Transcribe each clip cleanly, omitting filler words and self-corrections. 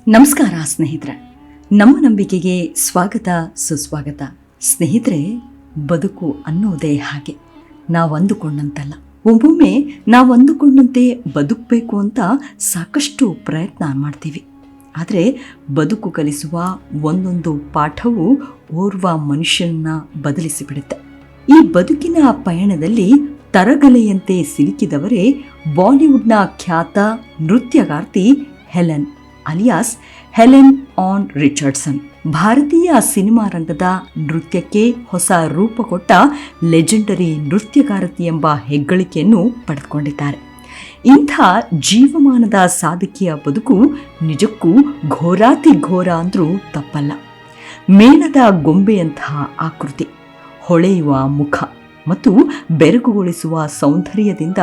ನಮಸ್ಕಾರ ಸ್ನೇಹಿತರೆ, ನಮ್ಮ ನಂಬಿಕೆಗೆ ಸ್ವಾಗತ ಸುಸ್ವಾಗತ. ಸ್ನೇಹಿತರೆ, ಬದುಕು ಅನ್ನೋದೇ ಹಾಗೆ, ನಾವು ಅಂದುಕೊಂಡಂತಲ್ಲ. ಒಮ್ಮೊಮ್ಮೆ ನಾವು ಅಂದುಕೊಂಡಂತೆ ಬದುಕಬೇಕು ಅಂತ ಸಾಕಷ್ಟು ಪ್ರಯತ್ನ ಮಾಡ್ತೀವಿ. ಆದರೆ ಬದುಕು ಕಲಿಸುವ ಒಂದೊಂದು ಪಾಠವು ಓರ್ವ ಮನುಷ್ಯನನ್ನ ಬದಲಿಸಿಬಿಡುತ್ತೆ. ಈ ಬದುಕಿನ ಪಯಣದಲ್ಲಿ ತರಗಲೆಯಂತೆ ಸಿಲುಕಿದವರೇ ಬಾಲಿವುಡ್ನ ಖ್ಯಾತ ನೃತ್ಯಗಾರ್ತಿ Helen alias Helen Ann Richardson. ಭಾರತೀಯ ಸಿನಿಮಾ ರಂಗದ ನೃತ್ಯಕ್ಕೆ ಹೊಸ ರೂಪ ಕೊಟ್ಟ ಲೆಜೆಂಡರಿ ನೃತ್ಯಗಾರತಿ ಎಂಬ ಹೆಗ್ಗಳಿಕೆಯನ್ನು ಪಡೆದುಕೊಂಡಿದ್ದಾರೆ. ಇಂಥ ಜೀವಮಾನದ ಸಾಧಕಿಯ ಬದುಕು ನಿಜಕ್ಕೂ ಘೋರಾತಿ ಘೋರ ಅಂದ್ರೂ ತಪ್ಪಲ್ಲ. ಮೇಣದ ಗೊಂಬೆಯಂತಹ ಆಕೃತಿ, ಹೊಳೆಯುವ ಮುಖ ಮತ್ತು ಬೆರಗುಗೊಳಿಸುವ ಸೌಂದರ್ಯದಿಂದ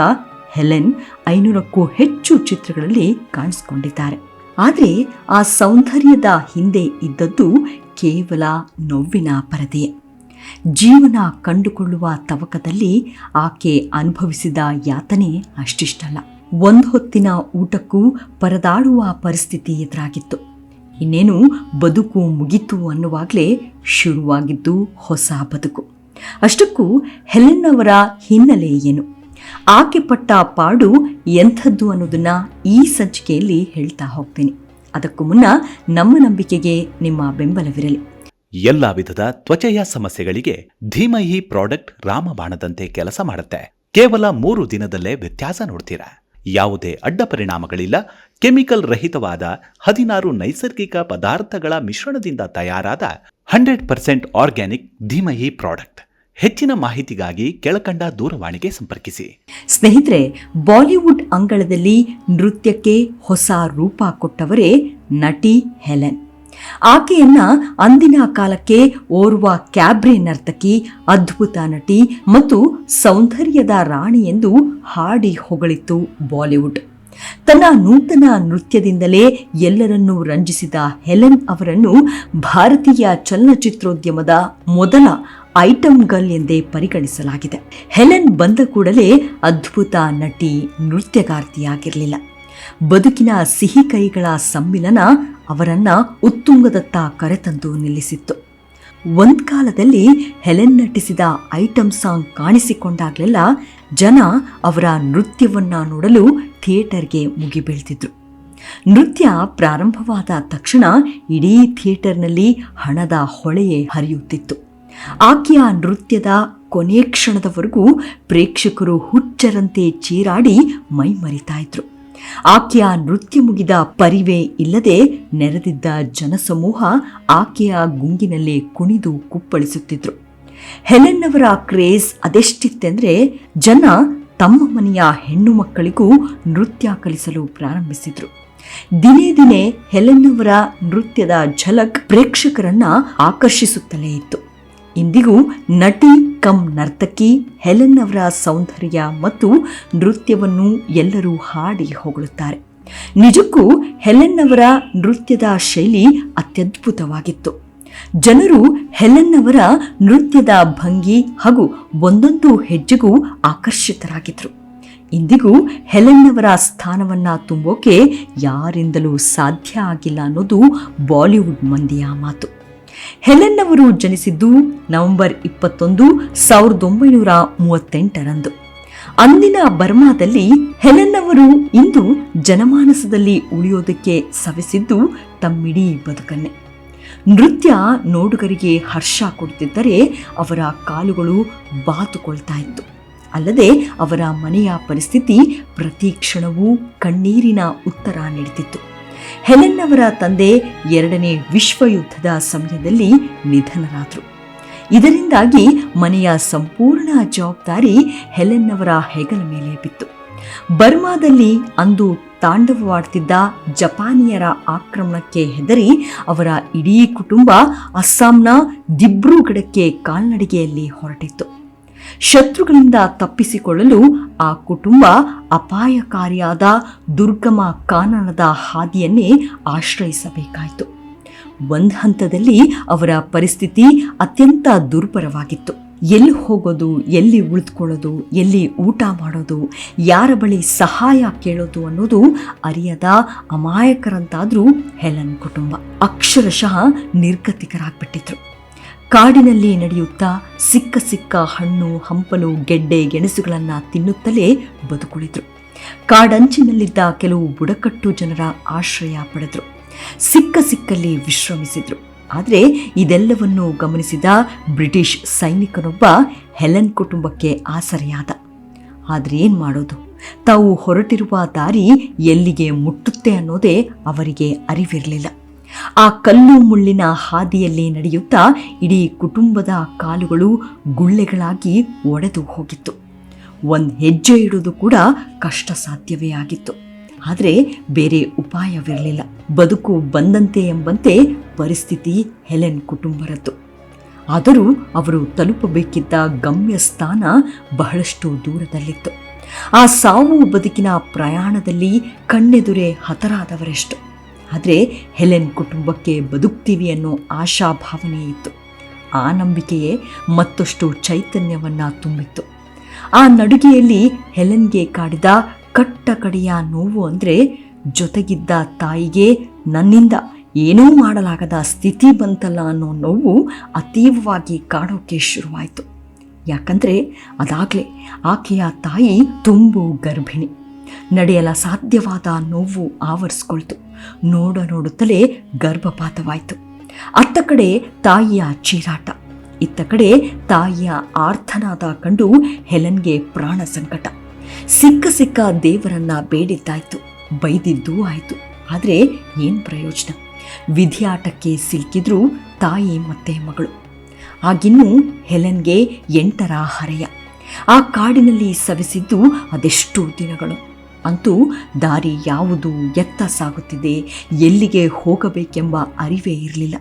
ಹೆಲೆನ್ 500ಕ್ಕೂ ಹೆಚ್ಚು ಚಿತ್ರಗಳಲ್ಲಿ ಕಾಣಿಸಿಕೊಂಡಿದ್ದಾರೆ. ಆದರೆ ಆ ಸೌಂದರ್ಯದ ಹಿಂದೆ ಇದ್ದದ್ದು ಕೇವಲ ನೋವಿನ ಪರದೆಯೇ. ಜೀವನ ಕಂಡುಕೊಳ್ಳುವ ತವಕದಲ್ಲಿ ಆಕೆ ಅನುಭವಿಸಿದ ಯಾತನೆ ಅಷ್ಟಿಷ್ಟಲ್ಲ. ಒಂದು ಹೊತ್ತಿನ ಊಟಕ್ಕೂ ಪರದಾಡುವ ಪರಿಸ್ಥಿತಿ ಎದುರಾಗಿತ್ತು. ಇನ್ನೇನು ಬದುಕು ಮುಗಿತು ಅನ್ನುವಾಗಲೇ ಶುರುವಾಗಿದ್ದು ಹೊಸ ಬದುಕು. ಅಷ್ಟಕ್ಕೂ ಹೆಲೆನ್ ಅವರ ಹಿನ್ನೆಲೆ ಏನು, ಆಕೆ ಪಟ್ಟ ಪಾಡು ಎಂಥದ್ದು ಅನ್ನೋದನ್ನ ಈ ಸಂಚಿಕೆಯಲ್ಲಿ ಹೇಳ್ತಾ ಹೋಗ್ತೀನಿ. ಅದಕ್ಕೂ ಮುನ್ನ ನಮ್ಮ ನಂಬಿಕೆಗೆ ನಿಮ್ಮ ಬೆಂಬಲವಿರಲಿ. ಎಲ್ಲ ವಿಧದ ತ್ವಚೆಯ ಸಮಸ್ಯೆಗಳಿಗೆ ಧೀಮಹಿ ಪ್ರಾಡಕ್ಟ್ ರಾಮಬಾಣದಂತೆ ಕೆಲಸ ಮಾಡುತ್ತೆ. ಕೇವಲ 3 ದಿನದಲ್ಲೇ ವ್ಯತ್ಯಾಸ ನೋಡ್ತೀರಾ. ಯಾವುದೇ ಅಡ್ಡ ಪರಿಣಾಮಗಳಿಲ್ಲ. ಕೆಮಿಕಲ್ ರಹಿತವಾದ 16 ನೈಸರ್ಗಿಕ ಪದಾರ್ಥಗಳ ಮಿಶ್ರಣದಿಂದ ತಯಾರಾದ 100% ಆರ್ಗ್ಯಾನಿಕ್ ಧೀಮಹಿ ಪ್ರಾಡಕ್ಟ್. ಹೆಚ್ಚಿನ ಮಾಹಿತಿಗಾಗಿ ಕೆಳಕಂಡ ದೂರವಾಣಿಗೆ ಸಂಪರ್ಕಿಸಿ. ಸ್ನೇಹಿತರೆ, ಬಾಲಿವುಡ್ ಅಂಗಳದಲ್ಲಿ ನೃತ್ಯಕ್ಕೆ ಹೊಸ ರೂಪ ಕೊಟ್ಟವರೇ ನಟಿ ಹೆಲೆನ್. ಆಕೆಯನ್ನ ಅಂದಿನ ಕಾಲಕ್ಕೆ ಓರ್ವ ಕ್ಯಾಬ್ರೆ ನರ್ತಕಿ, ಅದ್ಭುತ ನಟಿ ಮತ್ತು ಸೌಂದರ್ಯದ ರಾಣಿ ಎಂದು ಹಾಡಿ ಹೊಗಳಿತ್ತು ಬಾಲಿವುಡ್. ತನ್ನ ನೂತನ ನೃತ್ಯದಿಂದಲೇ ಎಲ್ಲರನ್ನೂ ರಂಜಿಸಿದ ಹೆಲೆನ್ ಅವರನ್ನು ಭಾರತೀಯ ಚಲನಚಿತ್ರೋದ್ಯಮದ ಮೊದಲ ಐಟಮ್ ಗರ್ಲ್ ಎಂದೇ ಪರಿಗಣಿಸಲಾಗಿದೆ. ಹೆಲೆನ್ ಬಂದ ಕೂಡಲೇ ಅದ್ಭುತ ನಟಿ, ನೃತ್ಯಗಾರ್ತಿಯಾಗಿರಲಿಲ್ಲ. ಬದುಕಿನ ಸಿಹಿ ಕೈಗಳ ಸಮ್ಮಿಲನ ಅವರನ್ನ ಉತ್ತುಂಗದತ್ತ ಕರೆತಂದು ನಿಲ್ಲಿಸಿತ್ತು. ಒಂದ್ ಕಾಲದಲ್ಲಿ ಹೆಲೆನ್ ನಟಿಸಿದ ಐಟಮ್ ಸಾಂಗ್ ಕಾಣಿಸಿಕೊಂಡಾಗಲೆಲ್ಲ ಜನ ಅವರ ನೃತ್ಯವನ್ನ ನೋಡಲು ಥಿಯೇಟರ್ಗೆ ಮುಗಿಬೀಳ್ತಿದ್ರು. ನೃತ್ಯ ಪ್ರಾರಂಭವಾದ ತಕ್ಷಣ ಇಡೀ ಥಿಯೇಟರ್ನಲ್ಲಿ ಹಣದ ಹೊಳೆಯೇ ಹರಿಯುತ್ತಿತ್ತು. ಆಕೆಯ ನೃತ್ಯದ ಕೊನೆ ಕ್ಷಣದವರೆಗೂ ಪ್ರೇಕ್ಷಕರು ಹುಚ್ಚರಂತೆ ಚೀರಾಡಿ ಮೈ ಮರಿತಾ ಇದ್ರು. ಆಕೆಯ ನೃತ್ಯ ಮುಗಿದ ಪರಿವೇ ಇಲ್ಲದೆ ನೆರೆದಿದ್ದ ಜನಸಮೂಹ ಆಕೆಯ ಗುಂಗಿನಲ್ಲಿ ಕುಣಿದು ಕುಪ್ಪಳಿಸುತ್ತಿದ್ರು. ಹೆಲೆನ್ ಅವರ ಕ್ರೇಜ್ ಅದೆಷ್ಟಿತ್ತೆಂದ್ರೆ ಜನ ತಮ್ಮ ಮನೆಯ ಹೆಣ್ಣು ಮಕ್ಕಳಿಗೂ ನೃತ್ಯ ಕಲಿಸಲು ಪ್ರಾರಂಭಿಸಿದ್ರು. ದಿನೇ ದಿನೇ ಹೆಲೆನ್ ಅವರ ನೃತ್ಯದ ಝಲಕ್ ಪ್ರೇಕ್ಷಕರನ್ನ ಆಕರ್ಷಿಸುತ್ತಲೇ ಇತ್ತು. ಇಂದಿಗೂ ನಟಿ ಕಮ್ ನರ್ತಕಿ ಹೆಲೆನ್ ಅವರ ಸೌಂದರ್ಯ ಮತ್ತು ನೃತ್ಯವನ್ನು ಎಲ್ಲರೂ ಹಾಡಿ ಹೊಗಳುತ್ತಾರೆ. ನಿಜಕ್ಕೂ ಹೆಲೆನ್ ಅವರ ನೃತ್ಯದ ಶೈಲಿ ಅತ್ಯದ್ಭುತವಾಗಿತ್ತು. ಜನರು ಹೆಲೆನ್ ಅವರ ನೃತ್ಯದ ಭಂಗಿ ಹಾಗೂ ಒಂದೊಂದು ಹೆಜ್ಜೆಗೂ ಆಕರ್ಷಿತರಾಗಿದ್ರು. ಇಂದಿಗೂ ಹೆಲೆನ್ ಅವರ ಸ್ಥಾನವನ್ನ ತುಂಬೋಕೆ ಯಾರಿಂದಲೂ ಸಾಧ್ಯ ಆಗಿಲ್ಲ ಅನ್ನೋದು ಬಾಲಿವುಡ್ ಮಂದಿಯ ಮಾತು. ಹೆಲೆನ್ ಅವರು ಜನಿಸಿದ್ದು ನವೆಂಬರ್ 21, 1938ರಂದು. ಅಂದಿನ ಬರ್ಮಾದಲ್ಲಿ ಹೆಲೆನ್ ಅವರು ಇಂದು ಜನಮಾನಸದಲ್ಲಿ ಉಳಿಯೋದಕ್ಕೆ ಸವೆಸಿದ್ದು ತಮ್ಮಿಡೀ ಬದುಕನ್ನೇ. ನೃತ್ಯ ನೋಡುಗರಿಗೆ ಹರ್ಷ ಕೊಡುತ್ತಿದ್ದರೆ ಅವರ ಕಾಲುಗಳು ಬಾತುಕೊಳ್ತಾ ಇತ್ತು. ಅಲ್ಲದೆ ಅವರ ಮನೆಯ ಪರಿಸ್ಥಿತಿ ಪ್ರತಿ ಕ್ಷಣವೂ ಕಣ್ಣೀರಿನ ಉತ್ತರ ನೀಡುತ್ತಿತ್ತು. ಹೆಲೆನ್ ಅವರ ತಂದೆ 2ನೇ ವಿಶ್ವ ಯುದ್ಧದ ಸಮಯದಲ್ಲಿ ನಿಧನರಾದರು. ಇದರಿಂದಾಗಿ ಮನೆಯ ಸಂಪೂರ್ಣ ಜವಾಬ್ದಾರಿ ಹೆಲೆನ್ ಅವರ ಹೆಗಲ ಮೇಲೆ ಬಿತ್ತು. ಬರ್ಮಾದಲ್ಲಿ ಅಂದು ತಾಂಡವವಾಡ್ತಿದ್ದ ಜಪಾನಿಯರ ಆಕ್ರಮಣಕ್ಕೆ ಹೆದರಿ ಅವರ ಇಡೀ ಕುಟುಂಬ ಅಸ್ಸಾಂನ ದಿಬ್ರುಗಢಕ್ಕೆ ಕಾಲ್ನಡಿಗೆಯಲ್ಲಿ ಹೊರಟಿತ್ತು. ಶತ್ರುಗಳಿಂದ ತಪ್ಪಿಸಿಕೊಳ್ಳಲು ಆ ಕುಟುಂಬ ಅಪಾಯಕಾರಿಯಾದ ದುರ್ಗಮ ಕಾನನದ ಹಾದಿಯನ್ನೇ ಆಶ್ರಯಿಸಬೇಕಾಯಿತು. ಒಂದು ಹಂತದಲ್ಲಿ ಅವರ ಪರಿಸ್ಥಿತಿ ಅತ್ಯಂತ ದುರ್ಬರವಾಗಿತ್ತು. ಎಲ್ಲಿ ಹೋಗೋದು, ಎಲ್ಲಿ ಉಳಿದುಕೊಳ್ಳೋದು, ಎಲ್ಲಿ ಊಟ ಮಾಡೋದು, ಯಾರ ಬಳಿ ಸಹಾಯ ಕೇಳೋದು ಅನ್ನೋದು ಅರಿಯದ ಅಮಾಯಕರಂತಾದ್ರೂ ಹೆಲೆನ್ ಕುಟುಂಬ ಅಕ್ಷರಶಃ ನಿರ್ಗತಿಕರಾಗ್ಬಿಟ್ಟಿದ್ರು. ಕಾಡಿನಲ್ಲಿ ನಡೆಯುತ್ತಾ ಸಿಕ್ಕ ಹಣ್ಣು ಹಂಪಲು ಗೆಡ್ಡೆ ಗೆಣಸುಗಳನ್ನು ತಿನ್ನುತ್ತಲೇ ಬದುಕುಳಿದ್ರು. ಕಾಡಂಚಿನಲ್ಲಿದ್ದ ಕೆಲವು ಬುಡಕಟ್ಟು ಜನರ ಆಶ್ರಯ ಪಡೆದ್ರು. ಸಿಕ್ಕಲ್ಲಿ ವಿಶ್ರಮಿಸಿದ್ರು. ಆದರೆ ಇದೆಲ್ಲವನ್ನು ಗಮನಿಸಿದ ಬ್ರಿಟಿಷ್ ಸೈನಿಕನೊಬ್ಬ ಹೆಲೆನ್ ಕುಟುಂಬಕ್ಕೆ ಆಸರೆಯಾದ. ಆದರೆ ಏನು ಮಾಡೋದು, ತಾವು ಹೊರಟಿರುವ ದಾರಿ ಎಲ್ಲಿಗೆ ಮುಟ್ಟುತ್ತೆ ಅನ್ನೋದೇ ಅವರಿಗೆ ಅರಿವಿರಲಿಲ್ಲ. ಆ ಕಲ್ಲು ಮುಳ್ಳಿನ ಹಾದಿಯಲ್ಲಿ ನಡೆಯುತ್ತಾ ಇಡೀ ಕುಟುಂಬದ ಕಾಲುಗಳು ಗುಳ್ಳೆಗಳಾಗಿ ಒಡೆದು ಹೋಗಿತ್ತು. ಒಂದು ಹೆಜ್ಜೆ ಇಡೋದು ಕೂಡ ಕಷ್ಟ ಸಾಧ್ಯವೇ ಆಗಿತ್ತು. ಆದರೆ ಬೇರೆ ಉಪಾಯವಿರಲಿಲ್ಲ. ಬದುಕು ಬಂದಂತೆ ಎಂಬಂತೆ ಪರಿಸ್ಥಿತಿ ಹೆಲೆನ್ ಕುಟುಂಬರದ್ದು. ಆದರೂ ಅವರು ತಲುಪಬೇಕಿದ್ದ ಗಮ್ಯ ಸ್ಥಾನ ಬಹಳಷ್ಟು ದೂರದಲ್ಲಿತ್ತು. ಆ ಸಾವು ಬದುಕಿನ ಪ್ರಯಾಣದಲ್ಲಿ ಕಣ್ಣೆದುರೇ ಹತರಾದವರೆಷ್ಟು. ಆದರೆ ಹೆಲೆನ್ ಕುಟುಂಬಕ್ಕೆ ಬದುಕ್ತೀವಿ ಅನ್ನೋ ಆಶಾಭಾವನೆ ಇತ್ತು. ಆ ನಂಬಿಕೆಯೇ ಮತ್ತಷ್ಟು ಚೈತನ್ಯವನ್ನು ತುಂಬಿತ್ತು. ಆ ನಡುಗೆಯಲ್ಲಿ ಹೆಲೆನ್ಗೆ ಕಾಡಿದ ಕಟ್ಟಕಡೆಯ ನೋವು ಅಂದರೆ, ಜೊತೆಗಿದ್ದ ತಾಯಿಗೆ ನನ್ನಿಂದ ಏನೂ ಮಾಡಲಾಗದ ಸ್ಥಿತಿ ಬಂತಲ್ಲ ಅನ್ನೋ ನೋವು ಅತೀವವಾಗಿ ಕಾಡೋಕೆ ಶುರುವಾಯಿತು. ಯಾಕಂದರೆ ಅದಾಗಲೇ ಆಕೆಯ ತಾಯಿ ತುಂಬು ಗರ್ಭಿಣಿ. ನಡೆಯಲ ಸಾಧ್ಯವಾದ ನೋವು ಆವರಿಸ್ಕೊಳ್ತು. ನೋಡುತ್ತಲೇ ಗರ್ಭಪಾತವಾಯಿತು. ಅತ್ತ ಕಡೆ ತಾಯಿಯ ಚೀರಾಟ, ಇತ್ತ ಕಡೆ ತಾಯಿಯ ಆರ್ತನಾದ ಕಂಡು ಹೆಲೆನ್ಗೆ ಪ್ರಾಣ ಸಂಕಟ. ಸಿಕ್ಕ ದೇವರನ್ನ ಬೇಡಿದ್ದಾಯ್ತು, ಬೈದಿದ್ದೂ ಆಯಿತು. ಆದರೆ ಏನು ಪ್ರಯೋಜನ? ವಿಧಿಯಾಟಕ್ಕೆ ಸಿಲುಕಿದ್ರು ತಾಯಿ ಮತ್ತೆ ಮಗಳು. ಆಗಿನ್ನೂ ಹೆಲೆನ್ಗೆ 8ರ ಹರೆಯ. ಆ ಕಾಡಿನಲ್ಲಿ ಸವೆಸಿದ್ದು ಅದೆಷ್ಟು ದಿನಗಳು. ಅಂತೂ ದಾರಿ ಯಾವುದು, ಎತ್ತ ಸಾಗುತ್ತಿದೆ, ಎಲ್ಲಿಗೆ ಹೋಗಬೇಕೆಂಬ ಅರಿವೇ ಇರಲಿಲ್ಲ.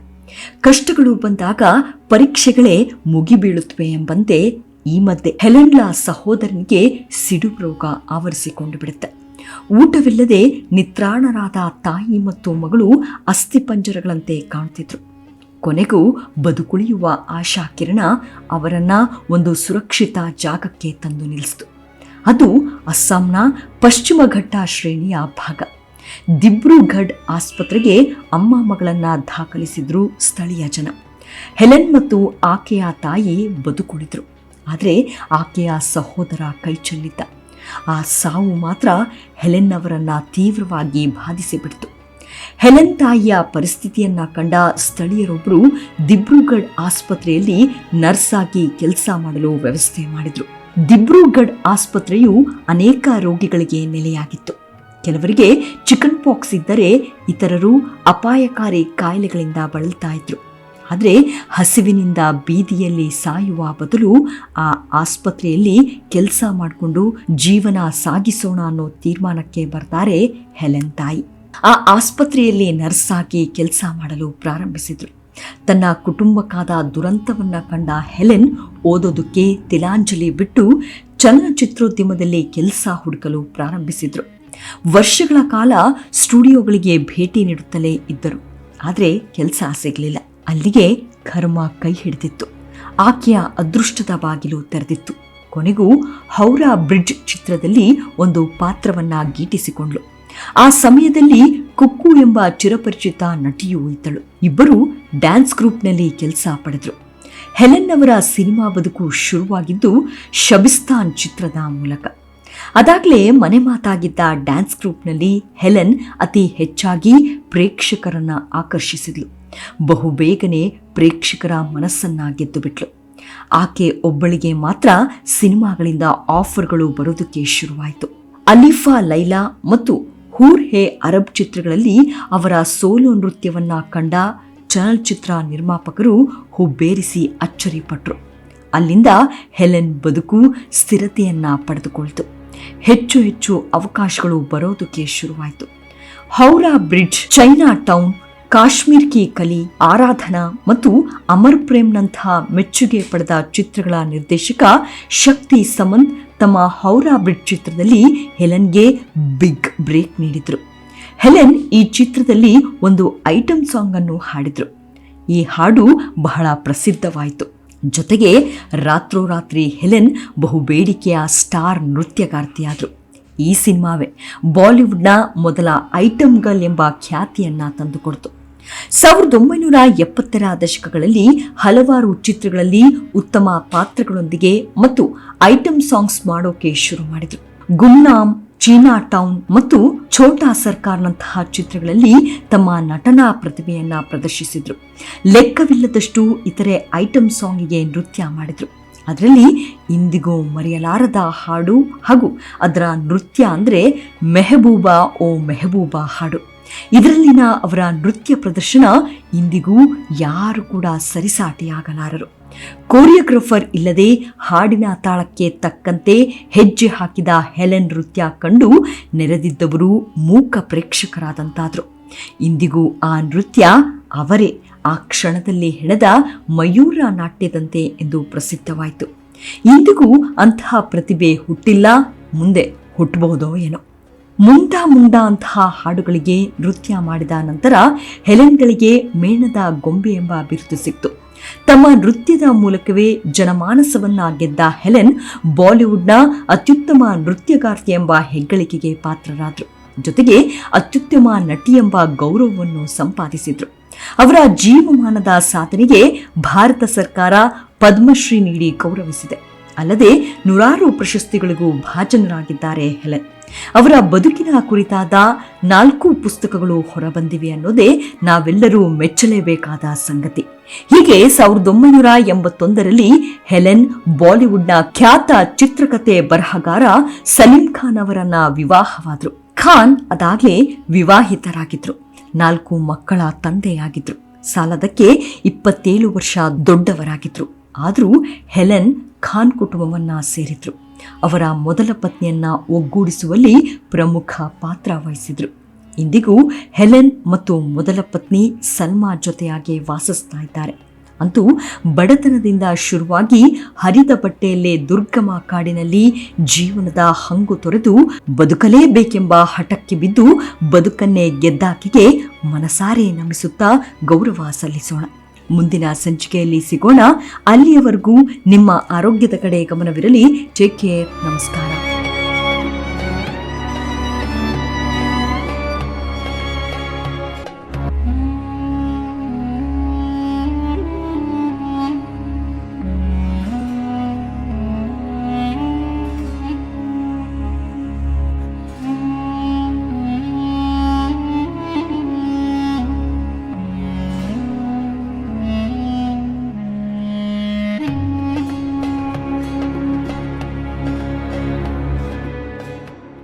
ಕಷ್ಟಗಳು ಬಂದಾಗ ಪರೀಕ್ಷೆಗಳೇ ಮುಗಿಬೀಳುತ್ತವೆ ಎಂಬಂತೆ ಈ ಮಧ್ಯೆ ಹೆಲೆನ್ಳ ಸಹೋದರನಿಗೆ ಸಿಡುಬು ರೋಗ ಆವರಿಸಿಕೊಂಡು ಬಿಡುತ್ತೆ. ಊಟವಿಲ್ಲದೆ ನಿತ್ರಾಣರಾದ ತಾಯಿ ಮತ್ತು ಮಗಳು ಅಸ್ಥಿಪಂಜರಗಳಂತೆ ಕಾಣ್ತಿದ್ರು. ಕೊನೆಗೂ ಬದುಕುಳಿಯುವ ಆಶಾ ಕಿರಣ ಅವರನ್ನ ಒಂದು ಸುರಕ್ಷಿತ ಜಾಗಕ್ಕೆ ತಂದು ನಿಲ್ಲಿಸಿತು. ಅದು ಅಸ್ಸಾಂನ ಪಶ್ಚಿಮ ಘಟ್ಟ ಶ್ರೇಣಿಯ ಭಾಗ. ದಿಬ್ರುಗಢ್ ಆಸ್ಪತ್ರೆಗೆ ಅಮ್ಮ ಮಗಳನ್ನ ದಾಖಲಿಸಿದ್ರು ಸ್ಥಳೀಯ ಜನ. ಹೆಲೆನ್ ಮತ್ತು ಆಕೆಯ ತಾಯಿ ಬದುಕುಳಿದ್ರು. ಆದರೆ ಆಕೆಯ ಸಹೋದರ ಕೈ ಚೆಲ್ಲಿದ್ದ. ಆ ಸಾವು ಮಾತ್ರ ಹೆಲೆನ್ ಅವರನ್ನ ತೀವ್ರವಾಗಿ ಬಾಧಿಸಿಬಿಡ್ತು. ಹೆಲೆನ್ ತಾಯಿಯ ಪರಿಸ್ಥಿತಿಯನ್ನ ಕಂಡ ಸ್ಥಳೀಯರೊಬ್ಬರು ದಿಬ್ರುಗಢ್ ಆಸ್ಪತ್ರೆಯಲ್ಲಿ ನರ್ಸ್ ಆಗಿ ಕೆಲಸ ಮಾಡಲು ವ್ಯವಸ್ಥೆ ಮಾಡಿದ್ರು. ದಿಬ್ರುಗಢ್ ಆಸ್ಪತ್ರೆಯು ಅನೇಕ ರೋಗಿಗಳಿಗೆ ನೆಲೆಯಾಗಿತ್ತು. ಕೆಲವರಿಗೆ ಚಿಕನ್ ಪಾಕ್ಸ್ ಇದ್ದರೆ ಇತರರು ಅಪಾಯಕಾರಿ ಕಾಯಿಲೆಗಳಿಂದ ಬಳಲ್ತಾ ಇದ್ರು. ಆದರೆ ಹಸಿವಿನಿಂದ ಬೀದಿಯಲ್ಲಿ ಸಾಯುವ ಬದಲು ಆ ಆಸ್ಪತ್ರೆಯಲ್ಲಿ ಕೆಲಸ ಮಾಡಿಕೊಂಡು ಜೀವನ ಸಾಗಿಸೋಣ ಅನ್ನೋ ತೀರ್ಮಾನಕ್ಕೆ ಬರ್ತಾರೆ ಹೆಲೆನ್ ತಾಯಿ. ಆ ಆಸ್ಪತ್ರೆಯಲ್ಲಿ ನರ್ಸ್ ಆಗಿ ಕೆಲಸ ಮಾಡಲು ಪ್ರಾರಂಭಿಸಿದ್ರು. ತನ್ನ ಕುಟುಂಬಕ್ಕಾದ ದುರಂತವನ್ನ ಕಂಡ ಹೆಲೆನ್ ಓದೋದಕ್ಕೆ ತಿಲಾಂಜಲಿ ಬಿಟ್ಟು ಚಲನಚಿತ್ರೋದ್ಯಮದಲ್ಲಿ ಕೆಲಸ ಹುಡುಕಲು ಪ್ರಾರಂಭಿಸಿದ್ರು. ವರ್ಷಗಳ ಕಾಲ ಸ್ಟುಡಿಯೋಗಳಿಗೆ ಭೇಟಿ ನೀಡುತ್ತಲೇ ಇದ್ದರು. ಆದರೆ ಕೆಲಸ ಸಿಗಲಿಲ್ಲ. ಅಲ್ಲಿಗೆ ಕರ್ಮ ಕೈ ಹಿಡಿದಿತ್ತು. ಆಕೆಯ ಅದೃಷ್ಟದ ಬಾಗಿಲು ತೆರೆದಿತ್ತು. ಕೊನೆಗೂ ಹೌರಾ ಬ್ರಿಡ್ಜ್ ಚಿತ್ರದಲ್ಲಿ ಒಂದು ಪಾತ್ರವನ್ನ ಗೀಟಿಸಿಕೊಂಡ್ಳು. ಆ ಸಮಯದಲ್ಲಿ ಕುಕ್ಕು ಎಂಬ ಚಿರಪರಿಚಿತ ನಟಿಯೂ ಇದ್ದಳು. ಇಬ್ಬರು ಡ್ಯಾನ್ಸ್ ಗ್ರೂಪ್ನಲ್ಲಿ ಕೆಲಸ ಪಡೆದ್ರು. ಹೆಲೆನ್ ಅವರ ಸಿನಿಮಾ ಬದುಕು ಶುರುವಾಗಿದ್ದು ಶಬಿಸ್ತಾನ್ ಚಿತ್ರದ ಮೂಲಕ. ಅದಾಗಲೇ ಮನೆ ಮಾತಾಗಿದ್ದ ಡ್ಯಾನ್ಸ್ ಗ್ರೂಪ್ನಲ್ಲಿ ಹೆಲೆನ್ ಅತಿ ಹೆಚ್ಚಾಗಿ ಪ್ರೇಕ್ಷಕರನ್ನ ಆಕರ್ಷಿಸಿದ್ಲು. ಬಹುಬೇಗನೆ ಪ್ರೇಕ್ಷಕರ ಮನಸ್ಸನ್ನ ಗೆದ್ದು ಬಿಟ್ಲು. ಆಕೆ ಒಬ್ಬಳಿಗೆ ಮಾತ್ರ ಸಿನಿಮಾಗಳಿಂದ ಆಫರ್ಗಳು ಬರೋದಕ್ಕೆ ಶುರುವಾಯಿತು. ಅಲಿಫಾ ಲೈಲಾ ಮತ್ತು ಹೂರ್ ಹೇ ಅರಬ್ ಚಿತ್ರಗಳಲ್ಲಿ ಅವರ ಸೋಲೋ ನೃತ್ಯವನ್ನ ಕಂಡ ಚಲನಚಿತ್ರ ನಿರ್ಮಾಪಕರು ಹುಬ್ಬೇರಿಸಿ ಅಚ್ಚರಿಪಟ್ರು. ಅಲ್ಲಿಂದ ಹೆಲೆನ್ ಬದುಕು ಸ್ಥಿರತೆಯನ್ನ ಪಡೆದುಕೊಳ್ತು. ಹೆಚ್ಚು ಹೆಚ್ಚು ಅವಕಾಶಗಳು ಬರೋದಕ್ಕೆ ಶುರುವಾಯಿತು. Howrah bridge, China town, Kashmir ki Kali, Aradhana ಮತ್ತು ಅಮರ್ ಪ್ರೇಮ್ನಂತಹ ಮೆಚ್ಚುಗೆ ಪಡೆದ ಚಿತ್ರಗಳ ನಿರ್ದೇಶಕ ಶಕ್ತಿ ಸಮಂತ್ ತಮ್ಮ ಹೌರಾ ಬ್ರಿಡ್ಜ್ ಚಿತ್ರದಲ್ಲಿ ಹೆಲೆನ್ಗೆ ಬಿಗ್ ಬ್ರೇಕ್ ನೀಡಿದ್ರು. ಹೆಲೆನ್ ಈ ಚಿತ್ರದಲ್ಲಿ ಒಂದು ಐಟಂ ಸಾಂಗ್ ಅನ್ನು ಹಾಡಿದ್ರು. ಈ ಹಾಡು ಬಹಳ ಪ್ರಸಿದ್ಧವಾಯಿತು. ಜೊತೆಗೆ ರಾತ್ರೋರಾತ್ರಿ ಹೆಲೆನ್ ಬಹುಬೇಡಿಕೆಯ ಸ್ಟಾರ್ ನೃತ್ಯಗಾರ್ತಿಯಾದರು. ಈ ಸಿನಿಮಾವೇ ಬಾಲಿವುಡ್ನ ಮೊದಲ ಐಟಮ್ ಗರ್ಲ್ ಎಂಬ ಖ್ಯಾತಿಯನ್ನ ತಂದುಕೊಡ್ತು. 1970ರ ದಶಕಗಳಲ್ಲಿ ಹಲವಾರು ಚಿತ್ರಗಳಲ್ಲಿ ಉತ್ತಮ ಪಾತ್ರಗಳೊಂದಿಗೆ ಮತ್ತು ಐಟಮ್ ಸಾಂಗ್ಸ್ ಮಾಡೋಕೆ ಶುರು ಮಾಡಿದ್ರು. ಗುಮ್ನಾಮ್, ಚೀನಾ ಟೌನ್ ಮತ್ತು ಛೋಟಾ ಸರ್ಕಾರ್ನಂತಹ ಚಿತ್ರಗಳಲ್ಲಿ ತಮ್ಮ ನಟನಾ ಪ್ರತಿಭೆಯನ್ನ ಪ್ರದರ್ಶಿಸಿದ್ರು. ಲೆಕ್ಕವಿಲ್ಲದಷ್ಟು ಇತರೆ ಐಟಮ್ ಸಾಂಗಿಗೆ ನೃತ್ಯ ಮಾಡಿದ್ರು. ಅದರಲ್ಲಿ ಇಂದಿಗೂ ಮರೆಯಲಾರದ ಹಾಡು ಹಾಗೂ ಅದರ ನೃತ್ಯ ಅಂದರೆ ಮೆಹಬೂಬಾ ಓ ಮೆಹಬೂಬಾ ಹಾಡು. ಇದರಲ್ಲಿನ ಅವರ ನೃತ್ಯ ಪ್ರದರ್ಶನ ಇಂದಿಗೂ ಯಾರು ಕೂಡ ಸರಿಸಾಟಿಯಾಗಲಾರರು. ಕೋರಿಯೋಗ್ರಾಫರ್ ಇಲ್ಲದೆ ಹಾಡಿನ ತಾಳಕ್ಕೆ ತಕ್ಕಂತೆ ಹೆಜ್ಜೆ ಹಾಕಿದ ಹೆಲೆನ್ ನೃತ್ಯ ಕಂಡು ನೆರೆದಿದ್ದವರು ಮೂಕ ಪ್ರೇಕ್ಷಕರಾದಂತಾದ್ರು. ಇಂದಿಗೂ ಆ ನೃತ್ಯ ಅವರೇ ಆ ಕ್ಷಣದಲ್ಲಿ ಹೆಣೆದ ಮಯೂರ ನಾಟ್ಯದಂತೆ ಎಂದು ಪ್ರಸಿದ್ಧವಾಯಿತು. ಇಂದಿಗೂ ಅಂತಹ ಪ್ರತಿಭೆ ಹುಟ್ಟಿಲ್ಲ, ಮುಂದೆ ಹುಟ್ಟಬಹುದೋ ಏನೋ. ಮುಂಡಾ ಅಂತಹ ಹಾಡುಗಳಿಗೆ ನೃತ್ಯ ಮಾಡಿದ ನಂತರ ಹೆಲೆನ್ಗಳಿಗೆ ಮೇಣದ ಗೊಂಬೆ ಎಂಬ ಬಿರುದು ಸಿಕ್ತು. ತಮ್ಮ ನೃತ್ಯದ ಮೂಲಕವೇ ಜನಮಾನಸವನ್ನ ಗೆದ್ದ ಹೆಲೆನ್ ಬಾಲಿವುಡ್ನ ಅತ್ಯುತ್ತಮ ನೃತ್ಯಗಾರ್ತಿ ಎಂಬ ಹೆಗ್ಗಳಿಕೆಗೆ ಪಾತ್ರರಾದರು. ಜೊತೆಗೆ ಅತ್ಯುತ್ತಮ ನಟಿ ಎಂಬ ಗೌರವವನ್ನು ಸಂಪಾದಿಸಿದ್ರು. ಅವರ ಜೀವಮಾನದ ಸಾಧನೆಗೆ ಭಾರತ ಸರ್ಕಾರ ಪದ್ಮಶ್ರೀ ನೀಡಿ ಗೌರವಿಸಿದೆ. ಅಲ್ಲದೆ ನೂರಾರು ಪ್ರಶಸ್ತಿಗಳಿಗೂ ಭಾಜನರಾಗಿದ್ದಾರೆ ಹೆಲೆನ್. ಅವರ ಬದುಕಿನ ಕುರಿತಾದ 4 ಪುಸ್ತಕಗಳು ಹೊರಬಂದಿವೆ ಅನ್ನೋದೇ ನಾವೆಲ್ಲರೂ ಮೆಚ್ಚಲೇಬೇಕಾದ ಸಂಗತಿ. ಹೀಗೆ 1981ರಲ್ಲಿ ಹೆಲೆನ್ ಬಾಲಿವುಡ್ನ ಖ್ಯಾತ ಚಿತ್ರಕಥೆ ಬರಹಗಾರ ಸಲೀಂ ಖಾನ್ ಅವರನ್ನ ವಿವಾಹವಾದರು. ಖಾನ್ ಅದಾಗಲೇ ವಿವಾಹಿತರಾಗಿದ್ರು. 4 ಮಕ್ಕಳ ತಂದೆಯಾಗಿದ್ರು. ಸಾಲದಕ್ಕೆ 27 ವರ್ಷ ದೊಡ್ಡವರಾಗಿದ್ರು. ಆದರೂ ಹೆಲೆನ್ ಖಾನ್ ಕುಟುಂಬವನ್ನ ಸೇರಿದ್ರು. ಅವರ ಮೊದಲ ಪತ್ನಿಯನ್ನ ಒಗ್ಗೂಡಿಸುವಲ್ಲಿ ಪ್ರಮುಖ ಪಾತ್ರ ವಹಿಸಿದ್ರು. ಇಂದಿಗೂ ಹೆಲೆನ್ ಮತ್ತು ಮೊದಲ ಪತ್ನಿ ಸಲ್ಮಾ ಜೊತೆಯಾಗಿ ವಾಸಿಸ್ತಾ ಇದ್ದಾರೆ. ಅಂತೂ ಬಡತನದಿಂದ ಶುರುವಾಗಿ ಹರಿದ ಬಟ್ಟೆಯಲ್ಲೇ ದುರ್ಗಮ ಕಾಡಿನಲ್ಲಿ ಜೀವನದ ಹಂಗು ತೊರೆದು ಬದುಕಲೇಬೇಕೆಂಬ ಹಠಕ್ಕೆ ಬಿದ್ದು ಬದುಕನ್ನೇ ಗೆದ್ದಾಕೆಗೆ ಮನಸಾರೆ ನಮಿಸುತ್ತಾ ಗೌರವ ಸಲ್ಲಿಸೋಣ. ಮುಂದಿನ ಸಂಚಿಕೆಯಲ್ಲಿ ಸಿಗೋಣ. ಅಲ್ಲಿಯವರೆಗೂ ನಿಮ್ಮ ಆರೋಗ್ಯದ ಕಡೆ ಗಮನವಿರಲಿ. Take care. ನಮಸ್ಕಾರ.